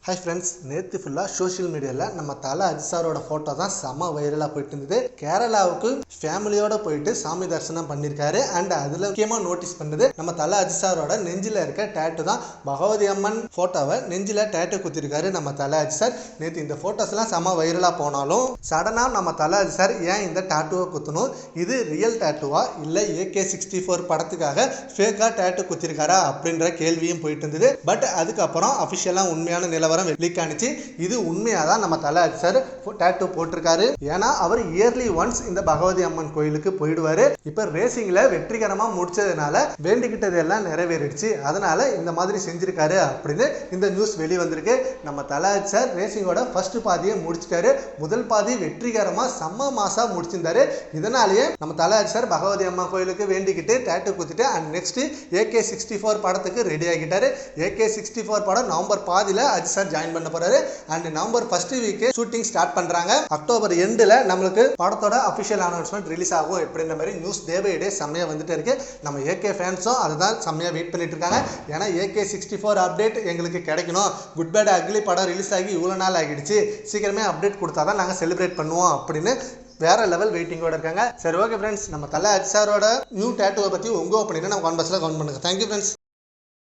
Hi friends, நேற்று ஃபுல்லாக social மீடியாவில் நம்ம தலை அஜித் சாரோட ஃபோட்டோ தான் செம்ம வைரலாக போயிட்டு இருந்தது. கேரளாவுக்கு ஃபேமிலியோட போயிட்டு சாமி தரிசனம் பண்ணியிருக்காரு. அண்ட் அதில் முக்கியமாக நோட்டீஸ் பண்ணது நம்ம தலை அஜித் சாரோட நெஞ்சில் இருக்க டேட்டு தான். பகவதி அம்மன் ஃபோட்டோவை நெஞ்சில் டேட்டு குத்திருக்காரு நம்ம தலை அஜித் சார். நேற்று இந்த ஃபோட்டோஸ்லாம் செம்ம வைரலாக போனாலும் சடனாக நம்ம தலை அஜித் சார் ஏன் இந்த டேட்டுவை குத்தணும், இது ரியல் டேட்டுவா இல்லை AK-64 படத்துக்காக ஃபேக்காக டேட்டு குத்திருக்காரா அப்படின்ற கேள்வியும் போயிட்டு இருந்தது. பட் அதுக்கப்புறம் அஃபிஷியலாக உண்மையான நிலவரம் லீக் ஆனிச்சு. இது உண்மையாக தான் நம்ம தலை அஜித் சார் டேட்டு போட்டிருக்காரு. ஏன்னா அவர் இயர்லி ஒன்ஸ் இந்த பகவதி அம்மன் கோயிலுக்கு போயிடுவாரு. இப்ப ரேசிங்ல வெற்றிகரமா முடிச்சதுனால வேண்டிக்கிட்டது எல்லாம் நிறைவேறிடுச்சு, அதனால இந்த மாதிரி செஞ்சிருக்காரு அப்படின்னு இந்த நியூஸ் வெளி வந்திருக்கு. நம்ம தலை அஜித் சார் ரேசிங்கோட ஃபர்ஸ்ட் பாதியை முடிச்சிட்டாரு. முதல் பாதி வெற்றிகரமா செம்ம மாசா முடிச்சிருந்தாரு. இதனாலேயே நம்ம தலை அஜித் சார் பகவதி அம்மன் கோயிலுக்கு வேண்டிக்கிட்டு டேட்டு குத்திட்டு அண்ட் நெக்ஸ்ட் AK-64 படத்துக்கு ரெடி ஆகிட்டாரு. AK-64 படம் நவம்பர் பாதியில அஜித் சார் ஜாயின் பண்ண போறாரு. And November first week shooting start பண்றாங்க. அக்டோபர் எண்ட்ல நம்மளுக்கு படத்தோட அபிஷியல் அனௌன்ஸ்மெண்ட் ரிலீஸ் ஆகும். எப்படின்ற மாதிரி நியூஸ் டே பை டே செம்மையா வந்துட்டு இருக்கு. நம்ம AK ஃபேன்ஸும் அதுதான் செம்மையா வெயிட் பண்ணிட்டு இருக்காங்க. ஏன்னா AK-64 அப்டேட் எங்களுக்கு கிடைக்கணும். குட் பேட் அக்லி படம் ரிலீஸ் ஆகி இவ்வளவு நாள் ஆகிடுச்சு, சீக்கிரமே அப்டேட் கொடுத்தாதான் நாங்கள் செலிப்ரேட் பண்ணுவோம் அப்படின்னு வேற லெவல் வெயிட்டிங்கோட இருக்காங்க. சரி, ஓகே ஃப்ரெண்ட்ஸ், நம்ம தலை அஜித் சாரோட நியூ டேட்டுவை பத்தி உங்க ஒப்பீனியனை நம்ம கமெண்ட் பாக்ஸ்ல கமெண்ட் பண்ணுங்க. Thank you friends.